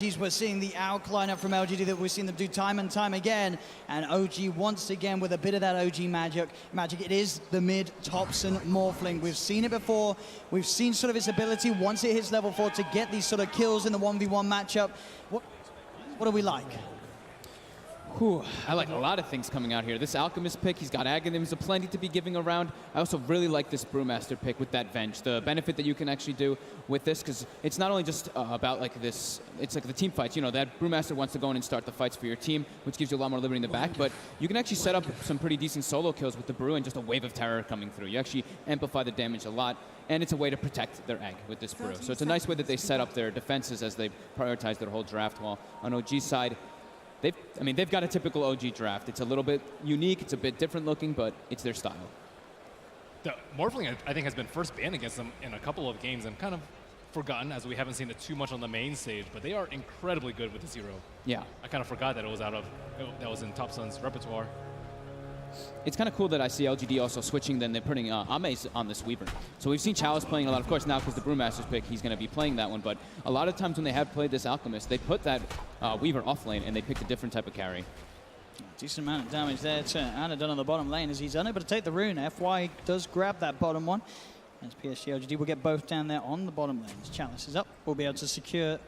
We're seeing the outline up from LGD that we've seen them do time and time again, and OG once again with a bit of that OG magic. It is the mid Thompson Morphling. We've seen it before. We've seen sort of its ability once it hits level 4 to get these sort of kills in the 1v1 matchup. What do we like? Whew, I like a lot of things coming out here. This Alchemist pick, he's got Aghanims aplenty to be giving around. I also really like this Brewmaster pick with that Venge. The benefit that you can actually do with this, because it's not only just about like this, it's like the team fights. You know, that Brewmaster wants to go in and start the fights for your team, which gives you a lot more liberty in the back, but you can actually set up some pretty decent solo kills with the Brew and just a wave of terror coming through. You actually amplify the damage a lot, and it's a way to protect their egg with this Brew. So it's a nice way that they set up their defenses as they prioritize their whole draft wall. On OG's side, they've got a typical OG draft. It's a little bit unique, it's a bit different looking, but it's their style. The Morphling, I think, has been first banned against them in a couple of games and kind of forgotten, as we haven't seen it too much on the main stage, but they are incredibly good with the Zero. Yeah. I kind of forgot that that was in Top Sun's repertoire. It's kind of cool that I see LGD also switching, then they're putting Ames on this Weaver. So we've seen Chalice playing a lot. Of course, now because the Brewmaster's pick, he's going to be playing that one. But a lot of times when they have played this Alchemist, they put that Weaver off lane and they picked a different type of carry. Decent amount of damage there to Anadon on the bottom lane as he's unable to take the rune. FY does grab that bottom one. As PSG LGD will get both down there on the bottom lane. As Chalice is up, we'll be able to secure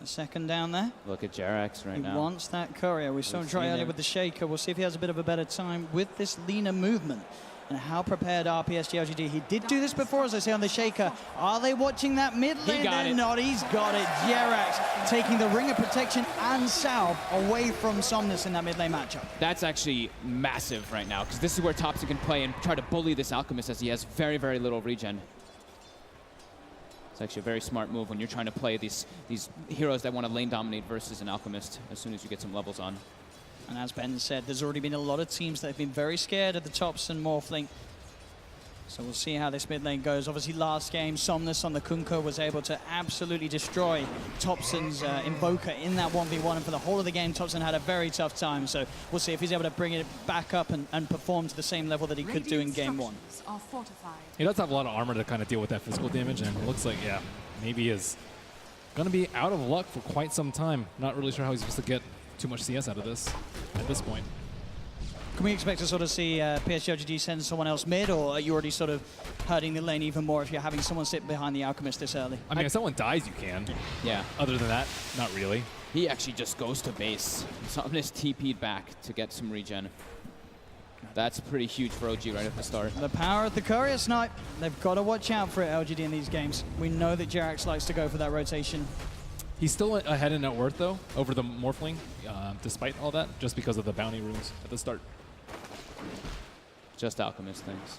the second down there. Look at Jerax right now. He wants that courier. We saw him try earlier with the Shaker. We'll see if he has a bit of a better time with this leaner movement. And how prepared are PSG LGD? He did do this before, as I say, on the Shaker. Are they watching that mid lane? They're not. He's got it. Jerax taking the Ring of Protection and Salve away from Somnus in that mid lane matchup. That's actually massive right now, because this is where Thompson can play and try to bully this Alchemist, as he has very, very little regen. It's actually a very smart move when you're trying to play these heroes that want to lane dominate versus an Alchemist as soon as you get some levels on. And as Ben said, there's already been a lot of teams that have been very scared of the Thompson Morphling. So we'll see how this mid lane goes. Obviously, last game, Somnus on the Kunko was able to absolutely destroy Thompson's Invoker in that 1v1. And for the whole of the game, Thompson had a very tough time. So we'll see if he's able to bring it back up and perform to the same level that he could do in game 1. He does have a lot of armor to kind of deal with that physical damage, and it looks like, yeah, maybe he is going to be out of luck for quite some time. Not really sure how he's supposed to get too much CS out of this at this point. Can we expect to sort of see PSG LGD send someone else mid, or are you already sort of hurting the lane even more if you're having someone sit behind the Alchemist this early? I mean, if someone dies, you can. Yeah. Other than that, not really. He actually just goes to base. Somnus TP'd back to get some regen. That's pretty huge for OG right at the start. The power of the Courier Snipe. They've got to watch out for it, LGD, in these games. We know that Jerax likes to go for that rotation. He's still ahead in net worth, though, over the Morphling, despite all that, just because of the bounty runes at the start. Just Alchemist things.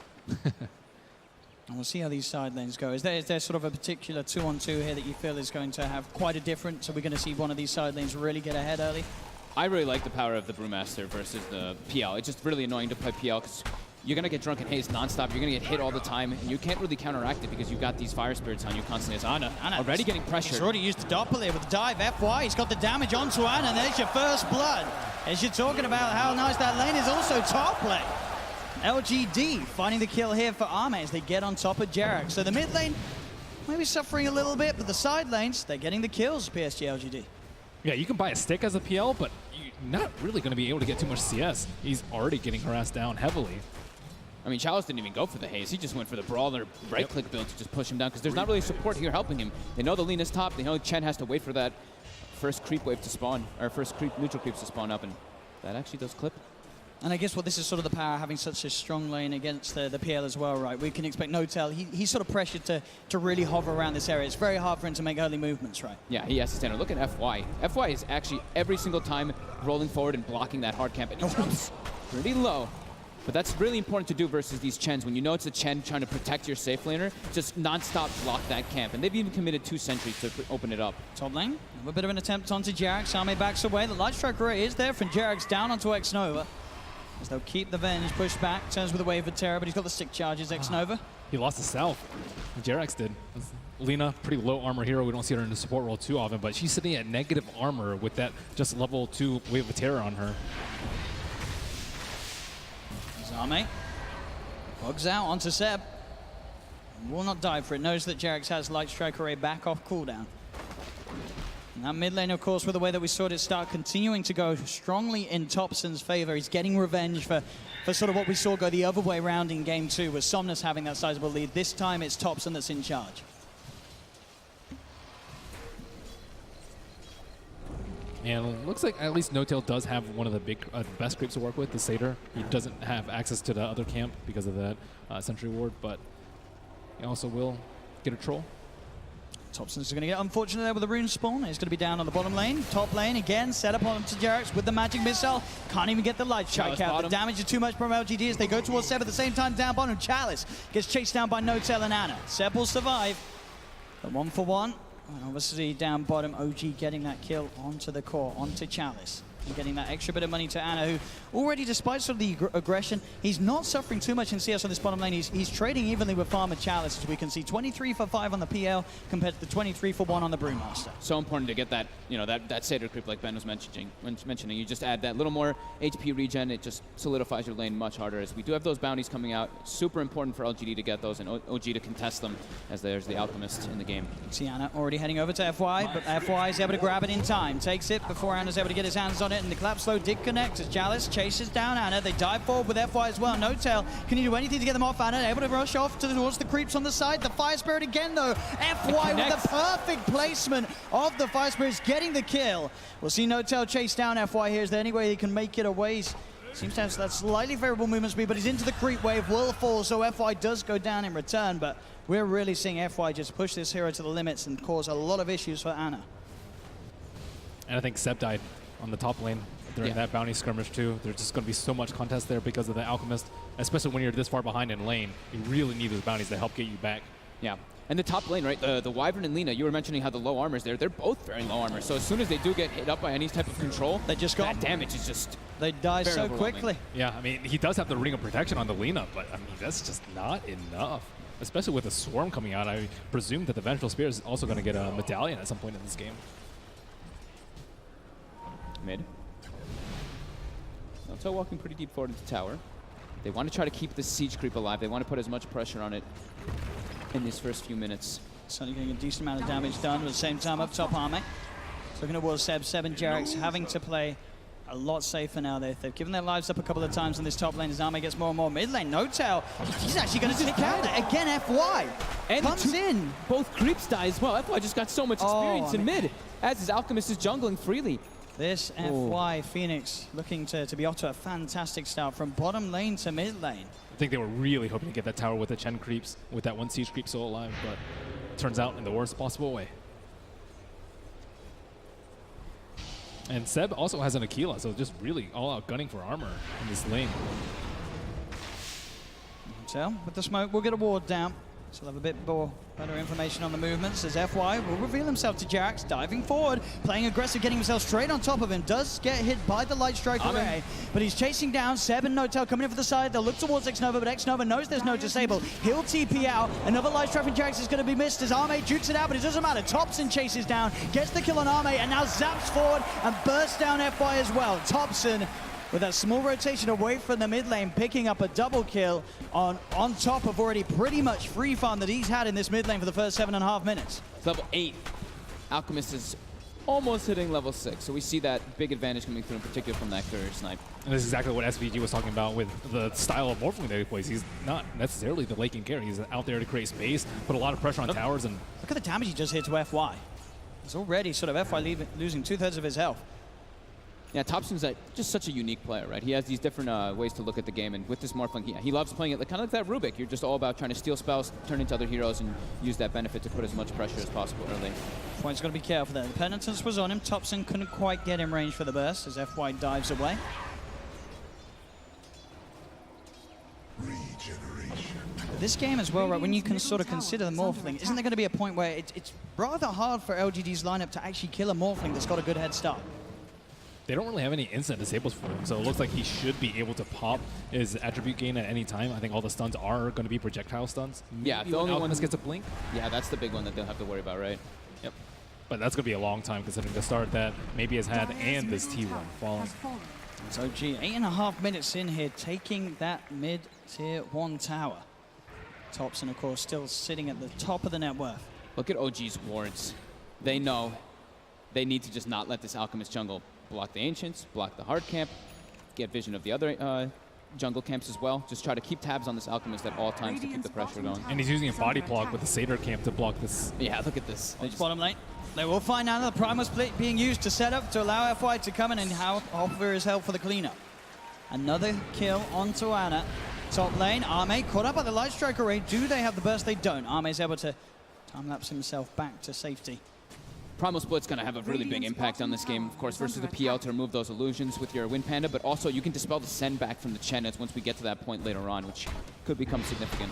And we'll see how these side lanes go. Is there sort of a particular 2-on-2 here that you feel is going to have quite a difference? Are we going to see one of these side lanes really get ahead early? I really like the power of the Brewmaster versus the PL. It's just really annoying to play PL because you're going to get drunk and haze nonstop. You're going to get hit all the time, and you can't really counteract it because you've got these fire spirits on you constantly. As Ana already getting pressured. He's already used the doppler with the dive. FY, he's got the damage onto Ana, and there's your first blood. As you're talking about how nice that lane is, also top lane. LGD finding the kill here for Arme as they get on top of Jerax. So the mid lane maybe suffering a little bit, but the side lanes, they're getting the kills, PSG LGD. Yeah, you can buy a stick as a PL, but you're not really going to be able to get too much CS. He's already getting harassed down heavily. I mean, Chalice didn't even go for the haze. He just went for the brawler right-click build to just push him down because there's not really support here helping him. They know the lean is top. They know Chen has to wait for that first creep wave to spawn, or first neutral creeps to spawn up, and that actually does clip. And I guess this is sort of the power having such a strong lane against the PL as well, right? We can expect Notel. He's sort of pressured to really hover around this area. It's very hard for him to make early movements, right? Yeah, he has to stand. Look at FY. FY is actually every single time rolling forward and blocking that hard camp, and he jumps pretty low. But that's really important to do versus these Chens. When you know it's a Chen trying to protect your safe laner, just non-stop block that camp. And they've even committed 2 sentries to open it up. Top lane, a bit of an attempt onto Jerax. Arme backs away. The Light Strike Array is there from Jerax down onto X-Nova. As they'll keep the Venge pushed back. Turns with a wave of terror, but he's got the stick charges, X-Nova. He lost the Salve. Jerax did. Lina, pretty low armor hero. We don't see her in the support role too often, but she's sitting at negative armor with that just level 2 wave of terror on her. Arme bugs out onto Seb. Will not die for it. Knows that Jerax has Light Strike Array back off cooldown. And that mid lane, of course, with the way that we saw it start, continuing to go strongly in Topson's favor. He's getting revenge for sort of what we saw go the other way around in game 2, with Somnus having that sizable lead. This time it's Topson that's in charge. And it looks like at least No-Tail does have one of the best creeps to work with, the Satyr. He doesn't have access to the other camp because of that Sentry Ward, but he also will get a Troll. Topson's going to get unfortunate there with the rune spawn. He's going to be down on the bottom lane. Top lane again, set up onto Jarex with the magic missile. Can't even get the light strike out. The damage is too much from LGD as they go towards Seb at the same time down bottom. Chalice gets chased down by No-Tail and Ana. Seb will survive. The 1-for-1. And obviously down bottom, OG getting that kill onto the core, onto Chalice. And getting that extra bit of money to Ana, who already, despite sort of the aggression, he's not suffering too much in CS on this bottom lane. He's trading evenly with Farmer Chalice, as we can see. 23 for 5 on the PL compared to the 23 for 1 on the Brewmaster. So important to get that, that Satyr creep like Ben was mentioning. You just add that little more HP regen, it just solidifies your lane much harder. As we do have those bounties coming out, super important for LGD to get those and OG to contest them, as there's the Alchemist in the game. See Ana already heading over to FY, but FY is able to grab it in time. Takes it before Ana's able to get his hands on it, and the collapse slow did connect as Chalice chases down Ana. They dive forward with FY as well. No-Tail, can you do anything to get them off Ana? Able to rush off towards the creeps on the side. The Fire Spirit again though. FY with the perfect placement of the Fire Spirit, getting the kill. We'll see No-Tail chase down FY here. Is there any way he can make it away? Seems to have that slightly favorable movement speed, but he's into the creep wave, will fall, so FY does go down in return, but we're really seeing FY just push this hero to the limits and cause a lot of issues for Ana. And I think Seb died on the top lane during that bounty skirmish too. There's just going to be so much contest there because of the Alchemist, especially when you're this far behind in lane. You really need those bounties to help get you back. Yeah. And the top lane, right, the Wyvern and Lina, you were mentioning how the low armor's there. They're both very low armor, so as soon as they do get hit up by any type of control, they just got that damage is just they die so quickly. Yeah, I mean, he does have the Ring of Protection on the Lina, but I mean, that's just not enough. Especially with the Swarm coming out, I presume that the Vengeful Spear is also going to get a Medallion at some point in this game. Mid. No-Tail walking pretty deep forward into tower. They want to try to keep the siege creep alive. They want to put as much pressure on it in these first few minutes. Suddenly getting a decent amount of damage done, but at the same time up top Arme. Looking towards Seb and Jarex having to play a lot safer now. They've given their lives up a couple of times in this top lane as Arme gets more and more mid lane. No-Tail, he's actually going to take out that. Again, FY and comes in. Both creeps die as well. FY just got so much experience in mid, as his Alchemist is jungling freely. This FY Phoenix looking to be off to a fantastic start from bottom lane to mid lane. I think they were really hoping to get that tower with the Chen creeps, with that one siege creep still alive, but turns out in the worst possible way. And Seb also has an Aquila, so just really all out gunning for armor in this lane. So with the smoke, we'll get a ward down. So we'll have a bit more better information on the movements as FY will reveal himself to Jarex, diving forward, playing aggressive, getting himself straight on top of him. Does get hit by the light strike array, but he's chasing down Seb and No-Tail coming in for the side. They'll look towards Xnova, but Xnova knows there's no disable. He'll TP out. Another light strike from Jarex is going to be missed as Arme jukes it out, but it doesn't matter. Topson chases down, gets the kill on Arme, and now zaps forward and bursts down FY as well. Topson with that small rotation away from the mid lane, picking up a double kill on top of already pretty much free farm that he's had in this mid lane for the first 7.5 minutes. Level 8. Alchemist is almost hitting level 6, so we see that big advantage coming through, in particular from that courier snipe. And this is exactly what SVG was talking about with the style of Morphling that he plays. He's not necessarily the laking carry. He's out there to create space, put a lot of pressure on towers. And look at the damage he just hit to FY. It's already sort of FY losing 2/3 of his health. Yeah, Topson's just such a unique player, right? He has these different ways to look at the game, and with this Morphling, he loves playing it kind of like that Rubik. You're just all about trying to steal spells, turn into other heroes, and use that benefit to put as much pressure as possible early. FY's got to be careful there. The Penitence was on him. Topson couldn't quite get in range for the burst as FY dives away. This game as well, right, when you can sort of consider the Morphling, isn't there going to be a point where it's rather hard for LGD's lineup to actually kill a Morphling that's got a good head start? They don't really have any instant disables for him, so it looks like he should be able to pop his attribute gain at any time. I think all the stuns are going to be projectile stuns. Yeah, the only one that gets a blink. Yeah, that's the big one that they'll have to worry about, right? Yep. But that's going to be a long time considering the start that maybe has had and this T1 falling. So G, 8.5 minutes in here, taking that mid-tier 1 tower. Topson, of course, still sitting at the top of the net worth. Look at OG's wards. They know they need to just not let this Alchemist jungle block the Ancients, block the hard camp, get vision of the other jungle camps as well. Just try to keep tabs on this Alchemist at all times to keep the pressure going. And he's using a body block with the Satyr camp to block this. Yeah, look at this. They just Bottom lane. They will find out the Primal Split being used to set up to allow FY to come in and offer his help for the cleanup. Another kill onto Ana. Top lane, Arme caught up by the Light Strike array. Do they have the burst? They don't. Arme's able to time-lapse himself back to safety. Primal Split's going to have a really big impact on this game, of course, versus the PL to remove those illusions with your Wind Panda, but also you can dispel the send back from the Chennets once we get to that point later on, which could become significant.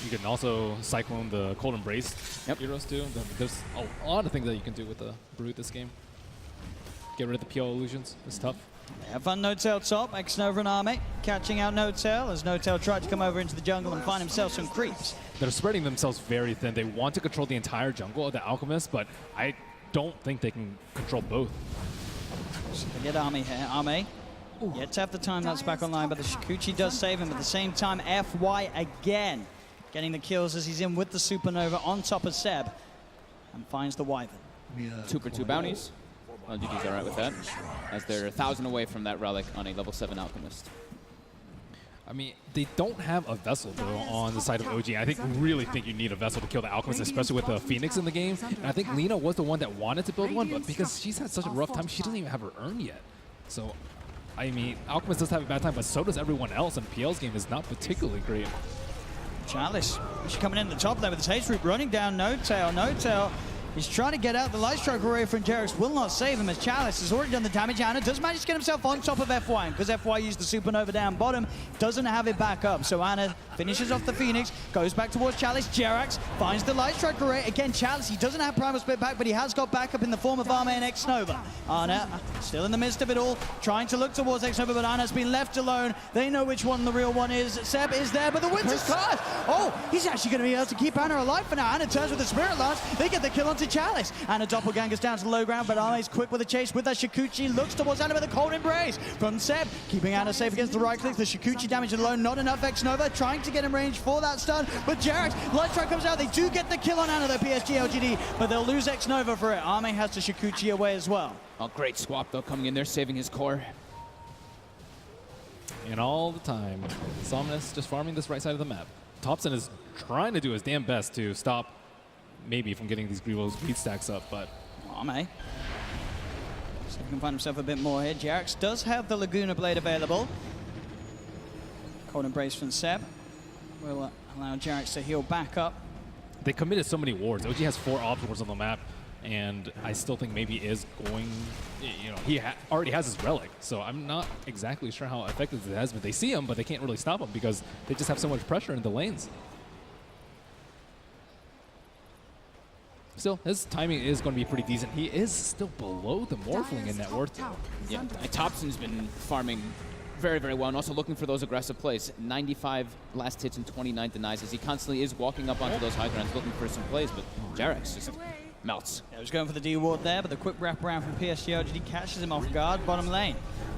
You can also Cyclone the Cold Embrace heroes too. There's a lot of things that you can do with the Brute this game. Get rid of the PL illusions. It's tough. They have fun No-Tail top, X-Nova and Arme catching out No-Tail as No-Tail tried to come over into the jungle and find himself some creeps. They're spreading themselves very thin. They want to control the entire jungle of the Alchemist, but I don't think they can control both. So they get Arme here. Arme yet to have the time that's back online, but the Shikuchi does save him. At the same time, FY again getting the kills as he's in with the Supernova on top of Seb and finds the Wyvern. 2 for 2 bounties. LGD's all right with that, as they're 1,000 away from that relic on a level 7 Alchemist. I mean, they don't have a Vessel, though, on the side of OG. I really think you need a Vessel to kill the Alchemist, especially with the Phoenix in the game. And I think Lina was the one that wanted to build one, but because she's had such a rough time, she doesn't even have her urn yet. So, I mean, Alchemist does have a bad time, but so does everyone else, and PL's game is not particularly great. Chalice, she's coming in the top there with the Haste Root, running down No-Tail. No-Tail, he's trying to get out. The Light Strike array from Jerix will not save him as Chalice has already done the damage. Ana does manage to get himself on top of FY, because FY used the Supernova down bottom, doesn't have it back up. So Ana finishes off the Phoenix, goes back towards Chalice. Jerax finds the Light Strike array. Again, Chalice, he doesn't have Primal Split back, but he has got backup in the form of Arme and X-Nova. Ana, still in the midst of it all, trying to look towards X-Nova, but Ana's been left alone. They know which one the real one is. Seb is there, but the Winter's Curse! Oh, he's actually going to be able to keep Ana alive for now. Ana turns with the Spirit Lance. They get the kill onto Chalice. Ana doppelgangers down to the low ground, but Arme's quick with a chase with that Shikuchi. Looks towards Ana with a Cold Embrace from Seb, keeping Ana safe against the right clicks. The Shikuchi damage alone, not enough. X-Nova trying to get in range for that stun, but Jerax, Light Strike comes out. They do get the kill on Ana, the PSG LGD, but they'll lose X-Nova for it. Arme has the Shikuchi away as well. Oh, great swap, though, coming in there, saving his core. And all the time, Somnus just farming this right side of the map. Thompson is trying to do his damn best to stop maybe from getting these Grievous beat stacks up, but Arme. So he can find himself a bit more here. Jerax does have the Laguna Blade available. Cold Embrace from Seb will allow Jerax to heal back up. they committed so many wards. OG has 4 obstacles on the map, and I still think maybe is going, you know, he already has his relic, so I'm not exactly sure how effective it has been. They see him, but they can't really stop him because they just have so much pressure in the lanes. Still, his timing is going to be pretty decent. He is still below the Morphling in net worth. Yeah, Thompson's been farming very, very well, and also looking for those aggressive plays. 95 last hits and 29 denies, as he constantly is walking up onto those high grounds looking for some plays, but Jerax just melts. Yeah, he was going for the D ward there, but the quick wrap around from PSG LGD catches him off guard. Bottom lane.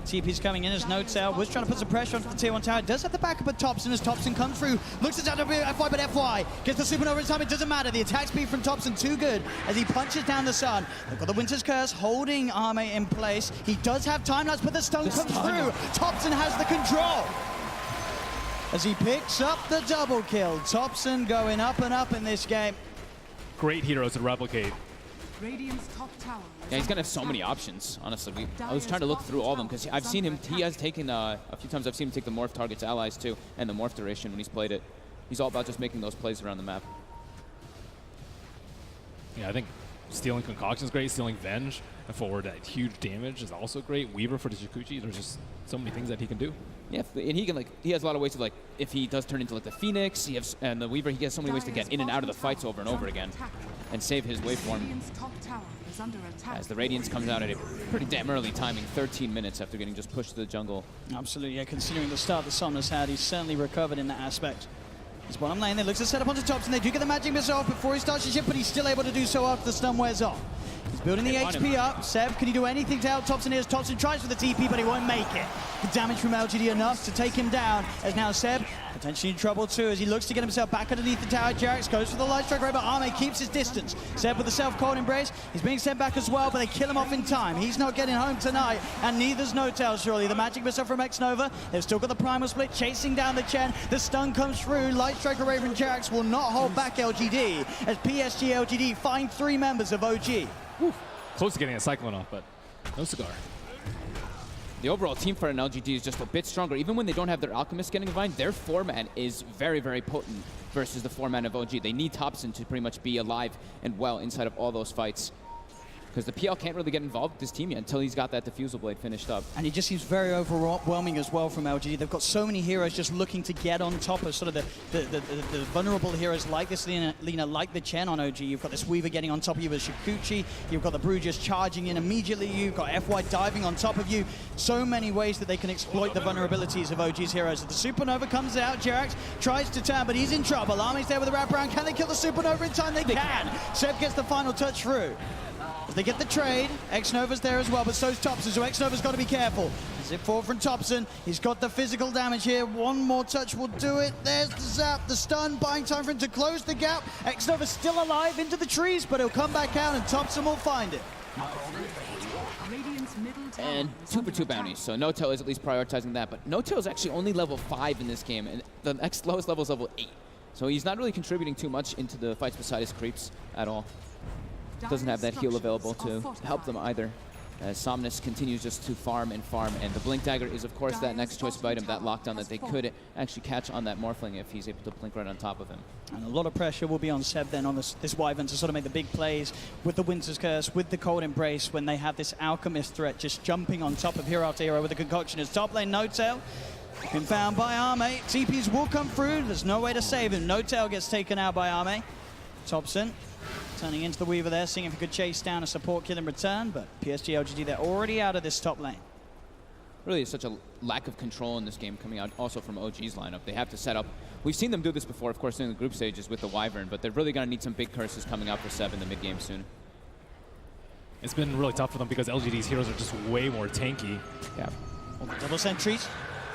TP's coming in as No-Tail, was trying to put some pressure onto the Ti8 tower. Does have the backup of Thompson as Thompson comes through. Looks at FY, but FY gets the supernova in time. It doesn't matter. The attack speed from Thompson too good as he punches down the sun. They've got the Winter's Curse holding Arme in place. He does have time lapse, but the stun comes through. Thompson has the control as he picks up the double kill. Thompson going up and up in this game. Great heroes to replicate. Radiant's top tower. Yeah, he's gonna have so many options, honestly. I was trying to look through all of them because I've seen him, he has taken, a few times I've seen him take the morph targets allies too, and the morph duration when he's played it. He's all about just making those plays around the map. Yeah, I think stealing Concoction is great, stealing Venge and forward that huge damage is also great. Weaver for the Shikuchi, there's just so many things that he can do. Yeah, and he can he has a lot of ways to if he does turn into the Phoenix, and the Weaver, he has so many ways to get in and out of the fights over and over again and save his waveform. As the Radiance comes out at a pretty damn early timing, 13 minutes after getting just pushed to the jungle. Absolutely, yeah, considering the start the Somnus had, he's certainly recovered in that aspect. His bottom lane, they look to set up onto Thompson. They do get the magic missile off before he starts his ship, but he's still able to do so after the stun wears off. He's building the HP up. Seb, can he do anything to help Thompson here? Thompson tries for the TP, but he won't make it. The damage from LGD enough to take him down, as now Seb potentially in trouble too as he looks to get himself back underneath the tower. Jarex goes for the light strike, right, but Arme keeps his distance. Seb with the self-cold embrace. He's being sent back as well, but they kill him off in time. He's not getting home tonight, and neither's No-Tail, surely. The magic missile from X-Nova. They've still got the primal split chasing down the Chen. The stun comes through. Light striker Raven Jarex will not hold back LGD as PSG LGD find 3 members of OG. Whew. Close to getting a Cyclone off, but no cigar. The overall team for an LGD is just a bit stronger. Even when they don't have their Alchemist getting a Vine, their 4-man is very, very potent versus the 4-man of OG. They need Thompson to pretty much be alive and well inside of all those fights. Because the PL can't really get involved with this team yet until he's got that Diffusal Blade finished up. And he just seems very overwhelming as well from LGD. They've got so many heroes just looking to get on top of sort of the vulnerable heroes like this Lina, like the Chen on OG. You've got this Weaver getting on top of you with Shikuchi. You've got the Brew just charging in immediately. You've got FY diving on top of you. So many ways that they can exploit the vulnerabilities of OG's heroes. As the Supernova comes out, Jarex tries to turn, but he's in trouble. Army's there with a wraparound. Can they kill the Supernova in time? They can. Seb gets the final touch through. They get the trade. X-Nova's there as well, but so's Thompson, so X-Nova's got to be careful. As it forward from Thompson, he's got the physical damage here. One more touch will do it. There's the zap, the stun, buying time for him to close the gap. X-Nova's still alive into the trees, but he'll come back out and Thompson will find it. And 2 for 2 bounties, so No-Tail is at least prioritizing that, but No-Tail is actually only level 5 in this game, and the next lowest level is level 8. So he's not really contributing too much into the fights beside his creeps at all. Doesn't have that heal available to help them either. As Somnus continues just to farm, and the Blink Dagger is, of course, that next choice of item, that lockdown that they could actually catch on that Morphling if he's able to blink right on top of him. And a lot of pressure will be on Seb then on this Wyvern to sort of make the big plays with the Winter's Curse, with the Cold Embrace, when they have this Alchemist threat just jumping on top of hero after hero with the concoction. As top lane, No-Tail been found by Arme. TPs will come through. There's no way to save him. No-Tail gets taken out by Arme. Thompson turning into the Weaver there, seeing if he could chase down a support kill in return, but PSG LGD, they're already out of this top lane. Really, such a lack of control in this game coming out also from OG's lineup. They have to set up. We've seen them do this before, of course, in the group stages with the Wyvern, but they're really going to need some big curses coming out for Seb in the mid game soon. It's been really tough for them because LGD's heroes are just way more tanky. Yeah. Well, double sentries.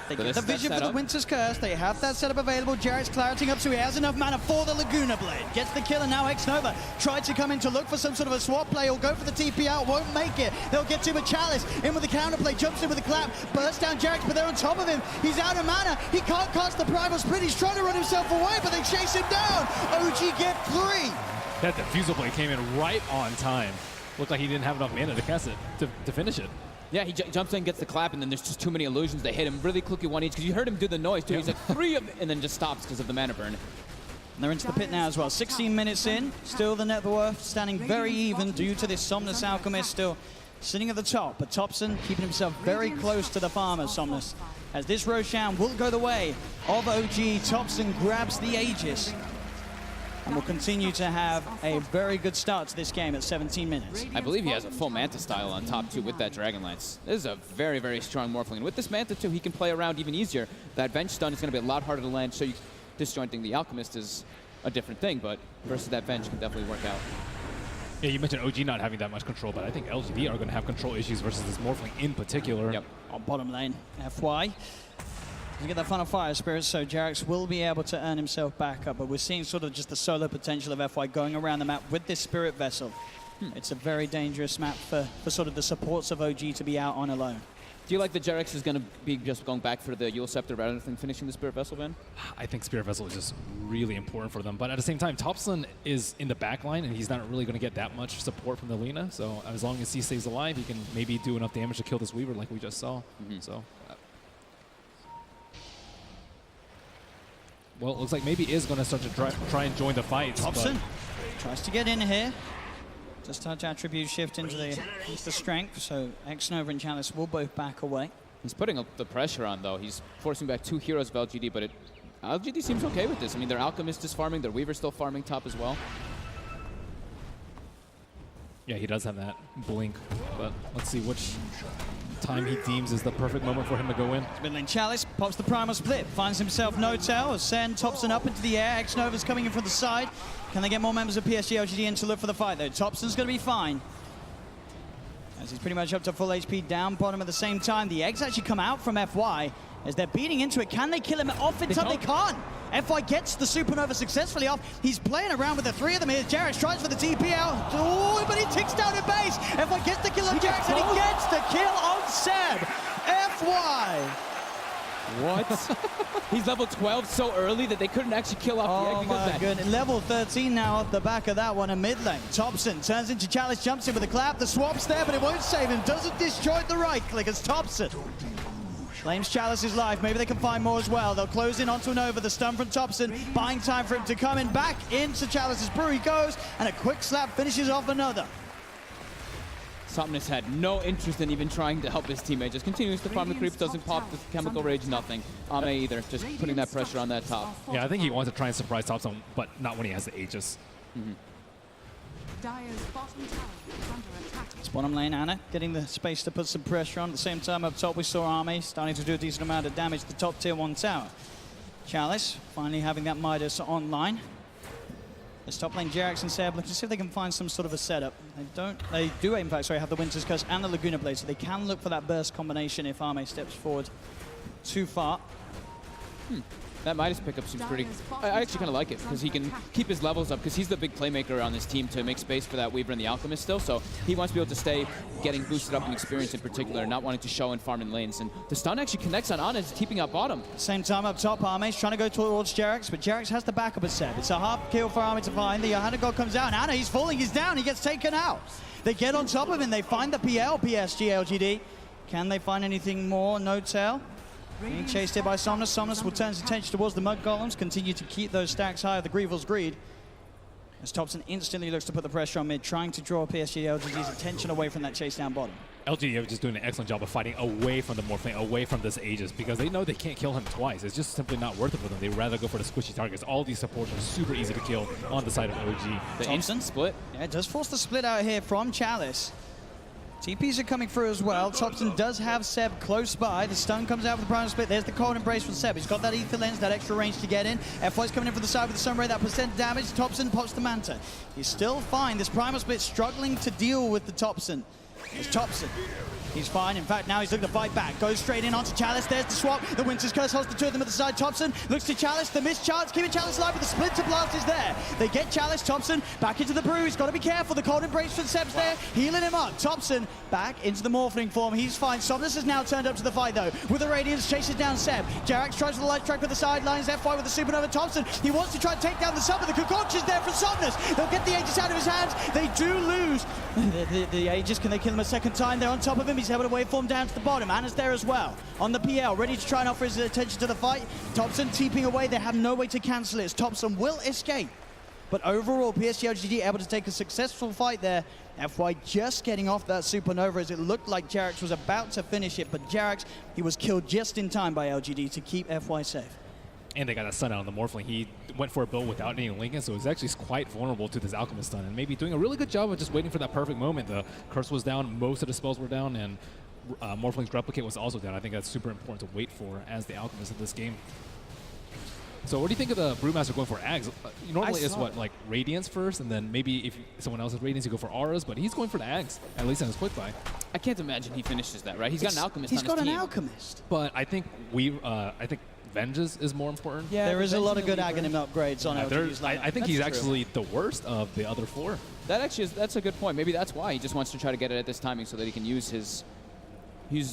They So get the vision for the Winter's Curse. They have that setup available. Jarex clarity up, so he has enough mana for the Laguna Blade. Gets the kill, and now X-Nova tried to come in to look for some sort of a swap play or go for the TP out. Won't make it. They'll get to him with Chalice. In with the counterplay. Jumps in with a clap. Bursts down Jarex, but they're on top of him. He's out of mana. He can't cast the Primal Split. He's trying to run himself away, but they chase him down. OG get 3. That Diffusal Blade came in right on time. Looked like he didn't have enough mana to cast it, to finish it. Yeah, he jumps in, gets the clap, and then there's just too many illusions. They hit him really quickly one each, because you heard him do the noise, too. He's like, 3 of them, and then just stops because of the mana burn. And they're into the pit now as well. 16 minutes in. Still the net worth standing very even due to this Somnus Alchemist still sitting at the top. But Thompson keeping himself very close to the farmer, Somnus. As this Roshan will go the way of OG, Thompson grabs the Aegis. And will continue to have a very good start to this game at 17 minutes. I believe he has a full Manta style on top, too, with that Dragon Lance. This is a very, very strong Morphling. And with this Manta, too, he can play around even easier. That Venge stun is going to be a lot harder to land, so disjointing the Alchemist is a different thing, but versus that Venge can definitely work out. Yeah, you mentioned OG not having that much control, but I think LGD are going to have control issues versus this Morphling in particular. Yep. On bottom lane, FY. You get that Funnel Fire Spirit, so Jarex will be able to earn himself back up, but we're seeing sort of just the solo potential of FY going around the map with this Spirit Vessel. It's a very dangerous map for sort of the supports of OG to be out on alone. Do you like that Jarex is going to be just going back for the Yule Scepter rather than finishing the Spirit Vessel, Ben? I think Spirit Vessel is just really important for them, but at the same time, Thompson is in the back line, and he's not really going to get that much support from the Lina, so as long as he stays alive, he can maybe do enough damage to kill this Weaver like we just saw. Well, it looks like maybe is going to start to try and join the fight. Thompson tries to get in here. Just touch attribute shift into the strength, so X-Nova and Chalice will both back away. He's putting up the pressure on, though. He's forcing back 2 heroes of LGD, but LGD seems okay with this. I mean, their Alchemist is farming, their Weaver's still farming top as well. Yeah, he does have that blink, but let's see which time he deems is the perfect moment for him to go in. Mid lane Chalice pops the Primal Split, finds himself No-Tail, send Thompson up into the air. X-Nova's coming in from the side. Can they get more members of PSG LGD in to look for the fight, though? Thompson's going to be fine. as he's pretty much up to full HP down bottom at the same time. The eggs actually come out from FY as they're beating into it. Can they kill him off in time? They can't. FY gets the supernova successfully off. He's playing around with the three of them here. Jarex tries for the TP out. Oh, but he ticks down at base. FY gets the kill on Jarex, and he gets the kill on Seb. FY. What? He's level 12 so early that they couldn't actually kill off the egg because of that. Goodness. Level 13 now off the back of that one in mid lane. Thompson turns into Chalice, jumps in with a clap. The swap's there, but it won't save him. Doesn't destroy the right click as Thompson claims Chalice's life. Maybe they can find more as well. They'll close in onto an over. The stun from Thompson, buying time for him to come in. Back into Chalice's brew he goes, and a quick slap finishes off another. Somnus had no interest in even trying to help his teammate. Just continues to farm the creeps, doesn't pop the chemical rage, nothing. Ame either, just putting that pressure on that top. Yeah, I think he wants to try and surprise Thompson, but not when he has the Aegis. Dire's bottom tower is under attack. It's bottom lane, Ana getting the space to put some pressure on. At the same time, up top, we saw Army starting to do a decent amount of damage to the top tier 1 tower. Chalice finally having that Midas online. This top lane, Jarex and Seb looking to see if they can find some sort of a setup. They do in fact, have the Winter's Curse and the Laguna Blade, so they can look for that burst combination if Arme steps forward too far. That Midas pickup seems pretty... I actually kind of like it, because he can keep his levels up, because he's the big playmaker on this team to make space for that Weaver and the Alchemist still, so he wants to be able to stay getting boosted up in experience in particular, not wanting to show and farm in lanes. And the stun actually connects on Ana, keeping up bottom. Same time up top, Arme's trying to go towards Jarex, but Jarex has the backup of Seb. It's a half kill for Arme to find. The Johanna God comes out, and Ana, he's falling, he's down, he gets taken out. They get on top of him, they find the PL, PSG, LGD. Can they find anything more? No tell. Being chased here by Somnus. Somnus will turn his attention towards the Mud Golems, continue to keep those stacks high of the Grievel's Greed. As Thompson instantly looks to put the pressure on mid, trying to draw PSG LGD's attention away from that chase down bottom. LGD are just doing an excellent job of fighting away from the Morphling, away from this Aegis, because they know they can't kill him twice. It's just simply not worth it for them. They'd rather go for the squishy targets. All these supports are super easy to kill on the side of OG. The instant split. Yeah, it does force the split out here from Chalice. TPs are coming through as well. Thompson does have Seb close by. The stun comes out with the primal split. There's the cold embrace from Seb. He's got that ether lens, that extra range to get in. FY's coming in from the side with the sunray, that percent damage. Thompson pops the Manta. He's still fine. This primal split struggling to deal with the Thompson. It's Thompson. He's fine. In fact, now he's looking to fight back. Goes straight in onto Chalice. There's the swap. The Winter's Curse holds the two of them at the side. Thompson looks to Chalice. The missed chance, keeping Chalice alive, but the splinter blast is there. They get Chalice. Thompson back into the brew. He's got to be careful. The cold embrace from Seb's there, healing him up. Thompson back into the Morphling form. He's fine. Somnus has now turned up to the fight, though. With the Radiance, chases down Seb. Jarex tries for the light strike with the sidelines. FY with the supernova. Thompson, he wants to try and take down the sub, but the Concoction is there from Somnus. They'll get the Aegis out of his hands. They do lose the Aegis. Can they kill him a second time? They're on top of him. He's able to waveform down to the bottom. Ana's there as well. On the PL, ready to try and offer his attention to the fight. Thompson TPing away. They have no way to cancel it. Thompson will escape. But overall, PSG LGD able to take a successful fight there. FY just getting off that supernova as it looked like Jarex was about to finish it. But Jarex, he was killed just in time by LGD to keep FY safe. And they got a stun out on the Morphling. He went for a build without any Lincoln, so he's actually quite vulnerable to this Alchemist stun, and maybe doing a really good job of just waiting for that perfect moment. The Curse was down, most of the spells were down, and Morphling's Replicate was also down. I think that's super important to wait for as the Alchemist in this game. So what do you think of the Brewmaster going for Ags? Normally it's what, like Radiance first, and then maybe if someone else has Radiance, you go for Auras, but he's going for the Ags, at least on his quick buy. I can't imagine he finishes that, right? He's got an Alchemist on his team. He's got an Alchemist. But I think Vengeance is more important. Yeah, there is a lot of good Aghanim upgrades on LGD's lineup. I think he's actually the worst of the other four. That actually that's a good point. Maybe that's why he just wants to try to get it at this timing so that he can use his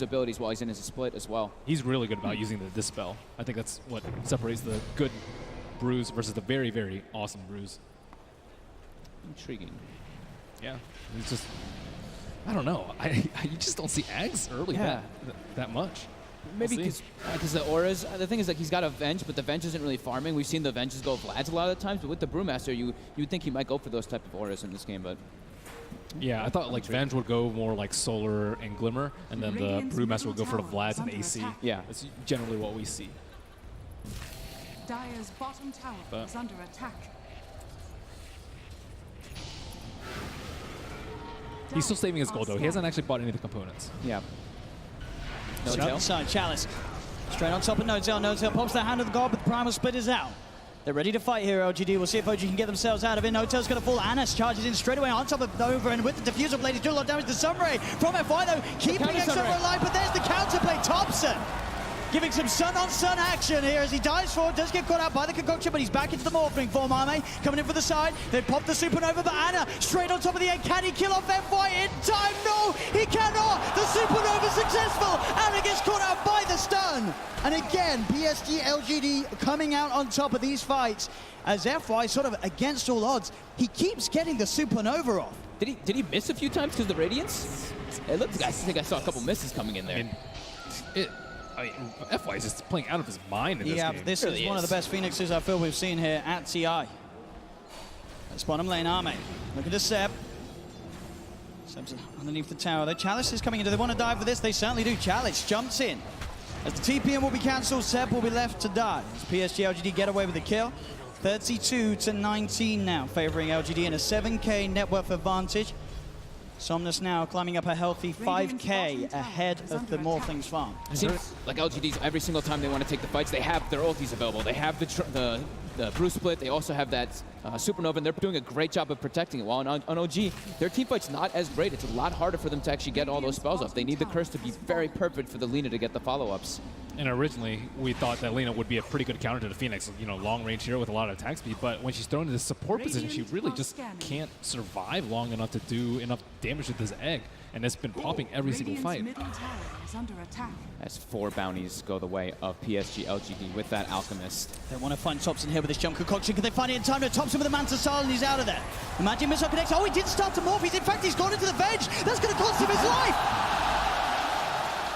abilities while he's in his split as well. He's really good about using the Dispel. I think that's what separates the good brews versus the very, very awesome brews. Intriguing. Yeah, it's just, I don't know. You just don't see Ags early that much. Maybe because the auras, the thing is like he's got a Venge, but the Venge isn't really farming. We've seen the Venges go Vlad's a lot of the times, but with the Brewmaster, you would think he might go for those type of auras in this game, but... Yeah, I thought like Venge would go more like Solar and Glimmer, and then the Brewmaster would go for the Vlads and AC. Yeah. That's generally what we see. Dire's bottom tower is under attack. He's still saving his gold though. He hasn't actually bought any of the components. Yeah. No side, Chalice. Straight on top of No-Tail. No-Tail pops the hand of the god, but the primal split is out. They're ready to fight here, LGD. We'll see if OG can get themselves out of it. Notel's going to fall. Anas charges in straight away on top of Nova, and with the diffuser blade, he's doing a lot of damage to Sunray. From FY, though, keeping X-Nova alive, but there's the counterplay. Thompson giving some sun-on-sun action here as he dives forward, does get caught out by the concoction, but he's back into the morphing form. Arme coming in for the side. They pop the supernova, but Ana straight on top of the egg. Can he kill off FY in time? No, he cannot. The supernova successful. Ana gets caught out by the stun. And again, PSG LGD coming out on top of these fights as FY sort of against all odds. He keeps getting the supernova off. Did he miss a few times because of the radiance? It looked like I think I saw a couple misses coming in there. I mean, FY is just playing out of his mind in this game. Yeah, this is one of the best Phoenixes I feel we've seen here at TI. That's bottom lane, Arme. Look at the Seb. Seb's underneath the tower. The Chalice is coming in. Do they want to dive for this? They certainly do. Chalice jumps in. As the TPM will be cancelled, Seb will be left to die. As PSG LGD get away with the kill. 32-19 now, favoring LGD in a 7K net worth advantage. Somnus now climbing up a healthy 5K ahead of the Morphlings farm. It seems like LGD's every single time they want to take the fights, they have their ultis available. They have the Bruce Split. They also have that Supernova, and they're doing a great job of protecting it. While on OG, their team fight's not as great. It's a lot harder for them to actually get all those spells off. They need the Curse to be very perfect for the Lina to get the follow-ups. And originally, we thought that Lina would be a pretty good counter to the Phoenix, you know, long range hero with a lot of attack speed, but when she's thrown into the support position, she really just can't survive long enough to do enough damage with this egg, and it's been popping every single fight. As 4 bounties go the way of PSG LGD with that Alchemist. They want to find Thompson here with this jump concoction. Can they find it in time? No, Thompson with the Manta Style, and he's out of there. The Magic Missile connects. Oh, he did start to morph. In fact, he's gone into the veg. That's going to cost him his life.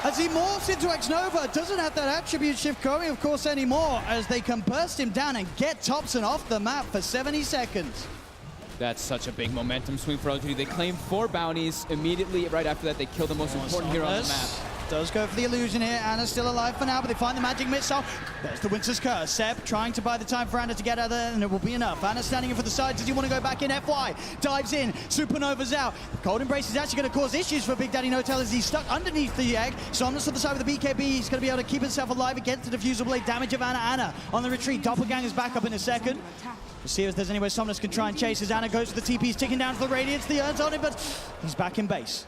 As he morphs into X-Nova, doesn't have that attribute shift going, of course, anymore, as they can burst him down and get Thompson off the map for 70 seconds. That's such a big momentum swing for LGD. They claim 4 bounties. Immediately, right after that, they kill the most important hero on the map. Does go for the illusion here. Ana's still alive for now, but they find the magic missile. There's the Winter's Curse. Seb trying to buy the time for Ana to get out there, and it will be enough. Ana standing in for the side. Does he want to go back in? FY dives in. Supernova's out. Cold Embrace is actually going to cause issues for Big Daddy Notel as he's stuck underneath the egg. Somnus on the side with the BKB. He's going to be able to keep himself alive against the Diffusal Blade. Damage of Ana. Ana on the retreat. Doppelganger's back up in a second. We'll see if there's any way Somnus can try and chase as Ana goes to the TP. He's ticking down to the Radiance. The Urn's on him, but he's back in base.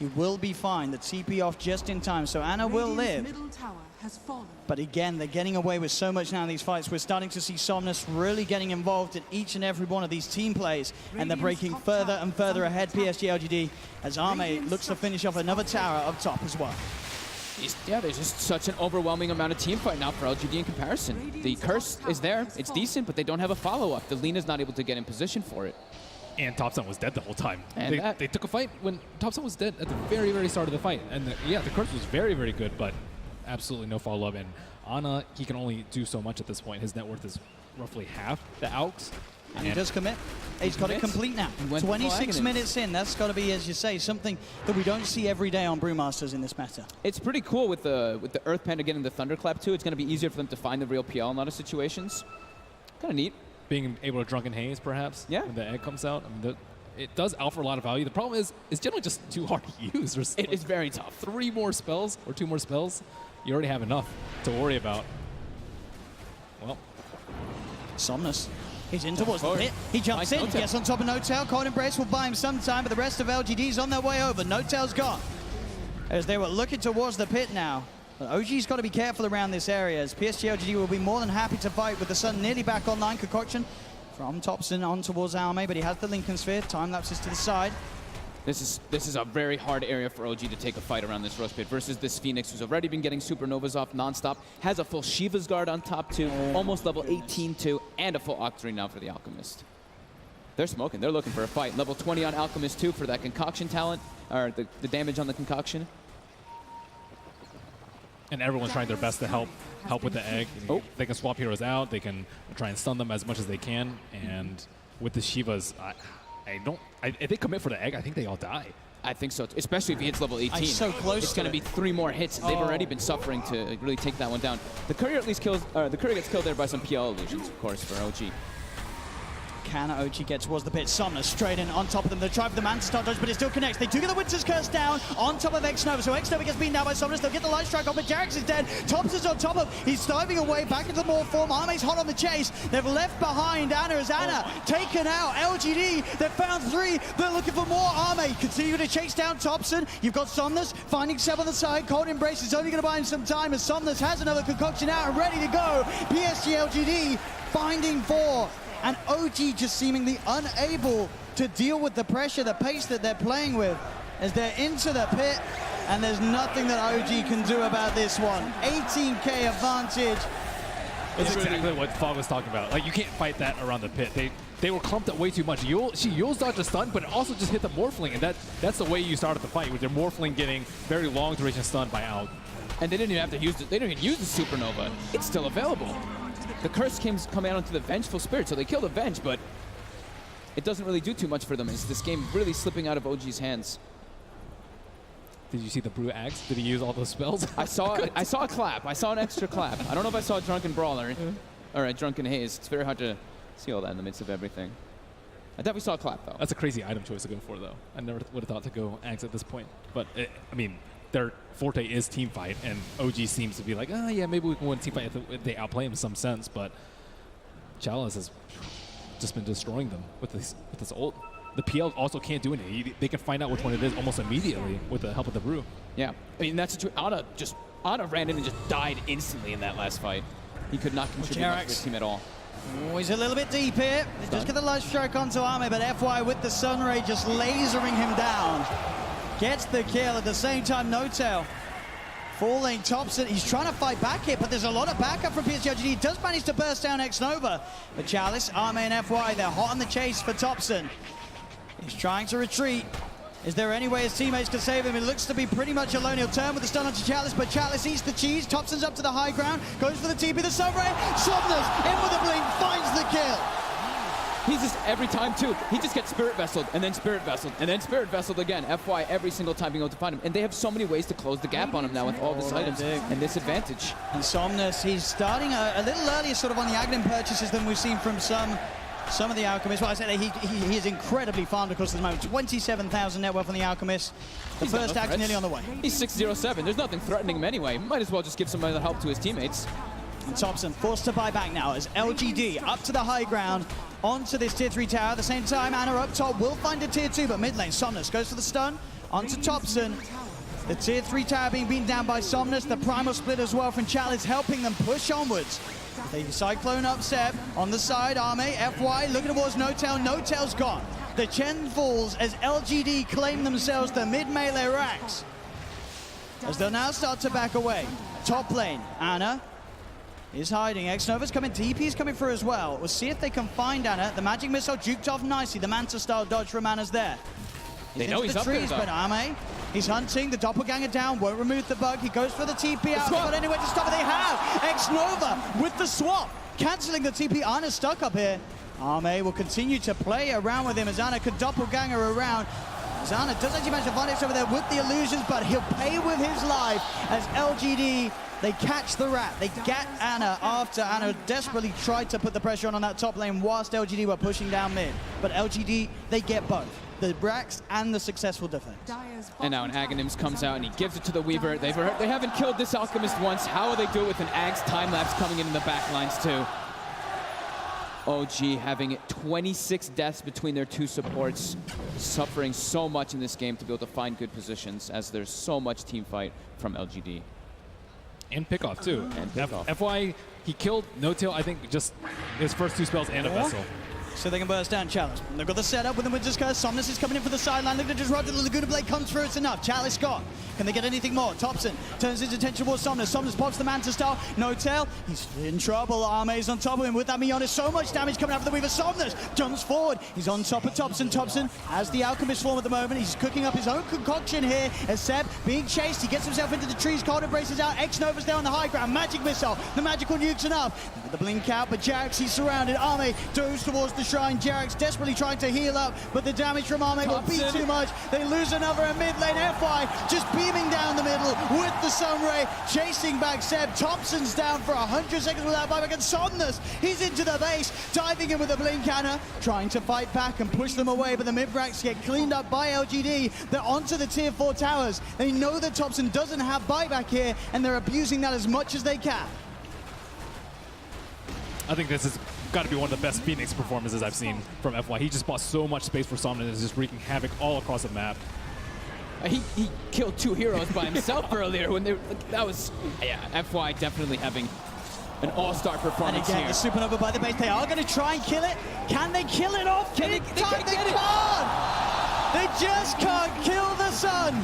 He will be fine. The TP off just in time, so Ana will live. Middle tower has fallen. But again, they're getting away with so much now in these fights. We're starting to see Somnus really getting involved in each and every one of these team plays, and they're breaking further and further ahead, PSG LGD, as Arme looks to finish off another tower up top as well. Yeah, there's just such an overwhelming amount of team fight now for LGD in comparison. The Curse is there, it's decent, but they don't have a follow-up. The Lina's not able to get in position for it. And Thompson was dead the whole time. And they took a fight when Thompson was dead at the very, very start of the fight. And the Curse was very, very good, but absolutely no follow-up. And Ana, he can only do so much at this point. His net worth is roughly half the Alks. And he does commit. He's got it complete now. 26 minutes in. That's got to be, as you say, something that we don't see every day on Brewmasters in this meta. It's pretty cool with the Earth Panda getting the Thunderclap too. It's going to be easier for them to find the real PL in a lot of situations. Kind of neat. Being able to Drunken Haze, perhaps, when the egg comes out. I mean, it does offer a lot of value. The problem is, it's generally just too hard to use. It is very tough. 3 more spells or 2 more spells, you already have enough to worry about. Well, Somnus. He's in towards the pit. He jumps in, gets on top of Notel. Cold Embrace will buy him some time, but the rest of LGD's on their way over. Notel's gone. As they were looking towards the pit now. But OG's got to be careful around this area, as PSG LGD will be more than happy to fight with the sun nearly back online. Concoction from Thompson on towards Alme, but he has the Lincoln Sphere. Time lapses to the side. This is a very hard area for OG to take a fight around this Rose Pit versus this Phoenix, who's already been getting Supernovas off nonstop, has a full Shiva's Guard on top too, almost level 18 too, and a full Octarine now for the Alchemist. They're smoking. They're looking for a fight. Level 20 on Alchemist too for that concoction talent, or the damage on the concoction. And everyone's trying their best to help with the egg. They can swap heroes out. They can try and stun them as much as they can. And with the Shivas, if they commit for the egg, I think they all die. I think so, especially if he hits level 18. So close. It's going to be 3 more hits. They've already been suffering to really take that one down. The courier at least kills. The courier gets killed there by some PL illusions, of course, for OG. can OG get towards the pit? Somnus straight in on top of them. They try for the man to start dodge, but it still connects. They do get the Winter's Curse down on top of X-Nova. So X-Nova gets beaten down by Somnus. They'll get the light strike off, but Jarex is dead. Thompson's on top of. He's diving away back into the more form. Arme's hot on the chase. They've left behind Ana as Ana taken out. LGD, they've found 3. They're looking for more. Arme continue to chase down Thompson. You've got Somnus finding Seb on the side. Cold Embrace is only going to buy him some time as Somnus has another concoction out and ready to go. PSG LGD finding 4. And OG just seemingly unable to deal with the pressure, the pace that they're playing with as they're into the pit, and there's nothing that OG can do about this one. 18K advantage. It's exactly what Fog was talking about. Like, you can't fight that around the pit. They were clumped up way too much. Yule's dodged a stun, but it also just hit the Morphling, and that's the way you started the fight, with your Morphling getting very long duration stun by Alg. And they didn't even have to use it. They didn't even use the Supernova. It's still available. The curse coming out onto the Vengeful Spirit, so they killed the Venge, but it doesn't really do too much for them. It's this game really slipping out of OG's hands. Did you see the Brew Axe? Did he use all those spells? I saw a clap. I saw an extra clap. I don't know if I saw a Drunken Brawler or a Drunken Haze. It's very hard to see all that in the midst of everything. I definitely saw a clap, though. That's a crazy item choice to go for, though. I never would have thought to go Axe at this point. But, I mean, their forte is team fight, and OG seems to be like, oh, yeah, maybe we can win a team fight if they outplay him in some sense, but Chalice has just been destroying them with this ult. The PL also can't do anything. They can find out which one it is almost immediately with the help of the Brew. Yeah, I mean, that's Ana ran in and just died instantly in that last fight. He could not contribute much to his team at all. Oh, he's a little bit deep here. They just get the light strike onto Arme, but FY with the Sunray just lasering him down. Gets the kill at the same time. No-Tail full lane Thompson. He's trying to fight back here, but there's a lot of backup from PSG LGD. He does manage to burst down X-Nova. But Chalice, Arme, and FY, they're hot on the chase for Thompson. He's trying to retreat. Is there any way his teammates can save him? It looks to be pretty much alone. He'll turn with the stun onto Chalice, but Chalice eats the cheese. Thompson's up to the high ground, goes for the TP, the Sunray. Somnus in with a blink, finds the kill. He's just, every time too, he just gets Spirit Vesseled, and then Spirit Vesseled, and then Spirit Vesseled again. FY every single time being able to find him. And they have so many ways to close the gap on him now with all of his items and this advantage. And Somnus, he's starting a little earlier sort of on the Aghanim purchases than we've seen from some of the Alchemists. Well, I said he is incredibly farmed across this moment. 27,000 net worth on the Alchemist. The first act nearly on the way. He's 607. There's nothing threatening him anyway. Might as well just give some other help to his teammates. And Thompson forced to buy back now as LGD up to the high ground onto this tier 3 tower. At the same time, Ana up top will find a tier 2, but mid lane, Somnus goes for the stun onto Thompson. The tier 3 tower being beaten down by Somnus. The primal split as well from Chalice helping them push onwards. They Cyclone up Seb on the side. Arme, FY looking towards No-Tail. No-Tail's gone. The Chen falls as LGD claim themselves the mid melee racks. As they'll now start to back away. Top lane, Ana is hiding. X-Nova's coming, TP's coming through as well. We'll see if they can find Ana. The magic missile juked off nicely. The Manta style dodge from Ana's there. They know he's up there, but Arme, he's hunting the doppelganger down, won't remove the bug. He goes for the TP out, but anyway to stop it, they have. X-Nova with the swap, cancelling the TP. Ana's stuck up here. Arme will continue to play around with him as Ana could doppelganger around. Ana does actually manage to find it over there with the illusions, but he'll pay with his life as LGD, they catch the rat. They get Ana after Ana desperately tried to put the pressure on that top lane whilst LGD were pushing down mid. But LGD, they get both. The racks and the successful defense. And now an Aghanims comes out and he gives it to the Weaver. They haven't killed this Alchemist once. How will they do it with an Agh's time-lapse coming in the back lines too? OG having 26 deaths between their two supports, suffering so much in this game to be able to find good positions as there's so much team fight from LGD. And Pickoff too. And Pickoff. FY, he killed No-Tail, I think, just his first 2 spells and a Vessel. So they can burst down Chalice. They've got the setup with the Winter's Curse. Somnus is coming in for the sideline. Look at just run. The Laguna Blade comes through. It's enough. Chalice got. Can they get anything more? Thompson turns his attention towards Somnus. Somnus pops the Manta Star. No-Tail. He's in trouble. Arme's on top of him. With that, be honest, so much damage coming out of the Weaver. Somnus jumps forward. He's on top of Thompson. Thompson has the Alchemist form at the moment. He's cooking up his own concoction here as Seb being chased. He gets himself into the trees. Cold Embraces out. X-Nova's there on the high ground. Magic missile. The magical nuke's enough. The blink out, but Jarex, he's surrounded. Arme goes towards the the shrine. Jarek's desperately trying to heal up, but the damage from Arme will be too much. They lose another in mid lane. FY just beaming down the middle with the Sunray, chasing back Seb. Thompson's down for 100 seconds without buyback, and Somnus, he's into the base, diving in with a blink cannon, trying to fight back and push them away, but the mid-racks get cleaned up by LGD. They're onto the tier 4 towers. They know that Thompson doesn't have buyback here, and they're abusing that as much as they can. I think this has got to be one of the best Phoenix performances I've seen from FY. He just bought so much space for Somnus and is just wreaking havoc all across the map. He killed 2 heroes by himself earlier when that was, yeah, FY definitely having an all-star performance and again, here. the supernova by the base. They are going to try and kill it. Can they kill it off? They can't get it. They just can't kill the sun.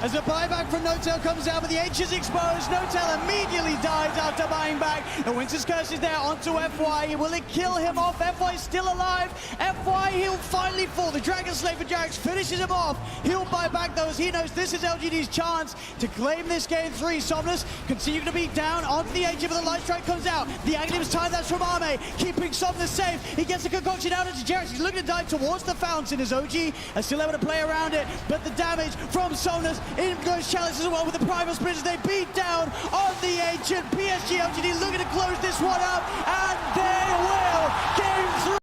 As a buyback from N0tail comes out, but the H is exposed. N0tail immediately dies after buying back. The Winter's Curse is there onto FY. Will it kill him off? FY still alive. FY, he'll finally fall. The Dragon Slave for Jarex finishes him off. He'll buy back those. He knows this is LGD's chance to claim this game 3. Somnus continuing to beat down onto the H, but the Light Strike comes out. The Aghanim's time, that's from Arme, keeping Somnus safe. He gets a concoction out into Jarex. He's looking to dive towards the fountain as OG are still able to play around it, but the damage from Somnus. In goes Chalice as well with the Primal Sprint as they beat down on the Ancient. PSG LGD looking to close this one up, and they will.